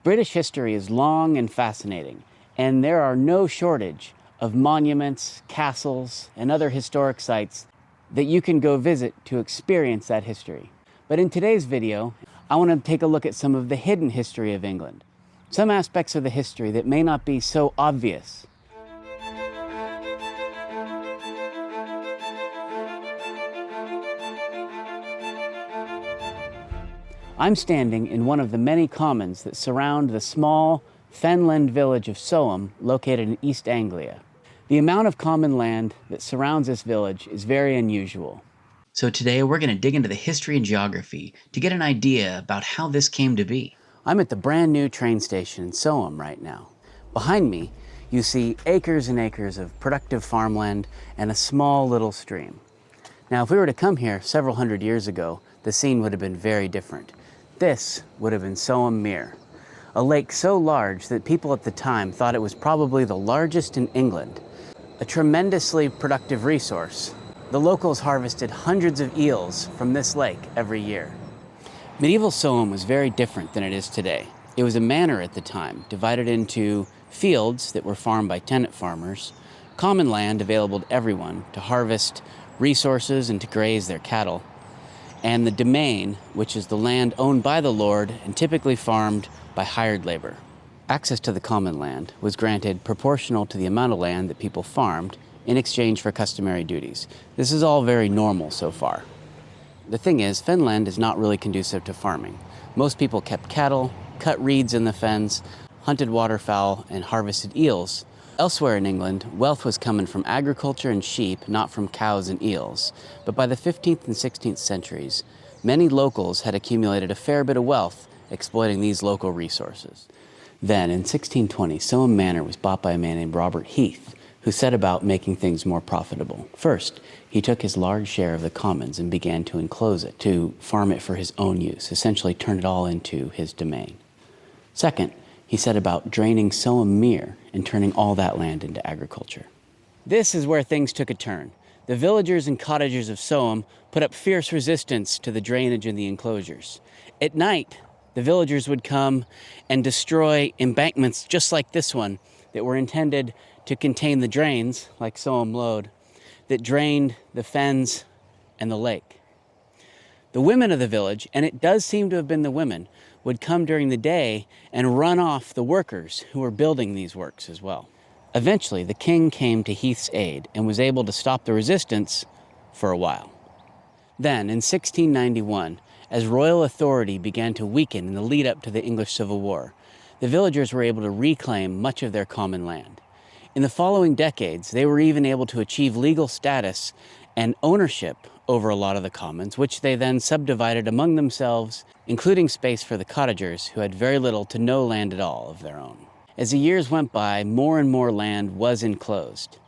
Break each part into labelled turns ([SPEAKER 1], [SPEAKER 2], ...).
[SPEAKER 1] British history is long and fascinating, and there are no shortage of monuments, castles, and other historic sites that you can go visit to experience that history. But in today's video, I want to take a look at some of the hidden history of England, some aspects of the history that may not be so obvious. I'm standing in one of the many commons that surround the small fenland village of Soham, located in East Anglia. The amount of common land that surrounds this village is very unusual.
[SPEAKER 2] So today we're going to dig into the history and geography to get an idea about how this came to be.
[SPEAKER 1] I'm at the brand new train station in Soham right now. Behind me, you see acres and acres of productive farmland and a small little stream. Now, if we were to come here several hundred years ago, the scene would have been very different. This would have been Soham Mere, a lake so large that people at the time thought it was probably the largest in England. A tremendously productive resource. The locals harvested hundreds of eels from this lake every year. Medieval Soham was very different than it is today. It was a manor at the time, divided into fields that were farmed by tenant farmers, common land available to everyone to harvest resources and to graze their cattle, and the domain, which is the land owned by the lord and typically farmed by hired labor. Access to the common land was granted proportional to the amount of land that people farmed in exchange for customary duties. This is all very normal so far. The thing is, fenland is not really conducive to farming. Most people kept cattle, cut reeds in the fens, hunted waterfowl, and harvested eels. Elsewhere in England, wealth was coming from agriculture and sheep, not from cows and eels. But by the 15th and 16th centuries, many locals had accumulated a fair bit of wealth exploiting these local resources. Then, in 1620, Soham Manor was bought by a man named Robert Heath, who set about making things more profitable. First, he took his large share of the commons and began to enclose it, to farm it for his own use, essentially turn it all into his domain. Second, he set about draining Soham Mere and turning all that land into agriculture. This is where things took a turn. The villagers and cottagers of Soham put up fierce resistance to the drainage in the enclosures. At night, the villagers would come and destroy embankments just like this one that were intended to contain the drains, like Soham Lode, that drained the fens and the lake. The women of the village, and it does seem to have been the women, would come during the day and run off the workers who were building these works as well. Eventually, the king came to Heath's aid and was able to stop the resistance for a while. Then, in 1691, as royal authority began to weaken in the lead up to the English Civil War, the villagers were able to reclaim much of their common land. In the following decades, they were even able to achieve legal status and ownership over a lot of the commons, which they then subdivided among themselves, including space for the cottagers who had very little to no land at all of their own. As the years went by, more and more land was enclosed.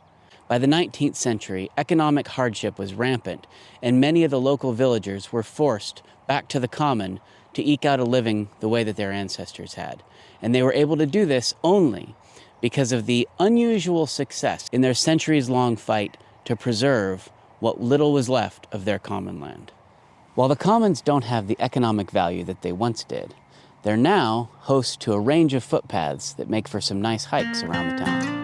[SPEAKER 1] By the 19th century, economic hardship was rampant, and many of the local villagers were forced back to the common to eke out a living the way that their ancestors had. And they were able to do this only because of the unusual success in their centuries-long fight to preserve what little was left of their common land. While the commons don't have the economic value that they once did, they're now host to a range of footpaths that make for some nice hikes around the town.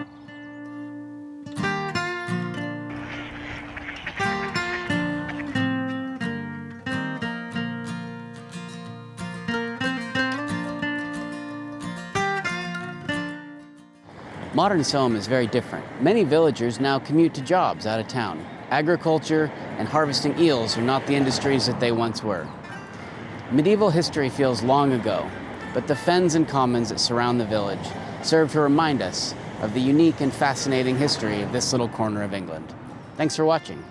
[SPEAKER 1] Modern Soham is very different. Many villagers now commute to jobs out of town. Agriculture and harvesting eels are not the industries that they once were. Medieval history feels long ago, but the fens and commons that surround the village serve to remind us of the unique and fascinating history of this little corner of England. Thanks for watching.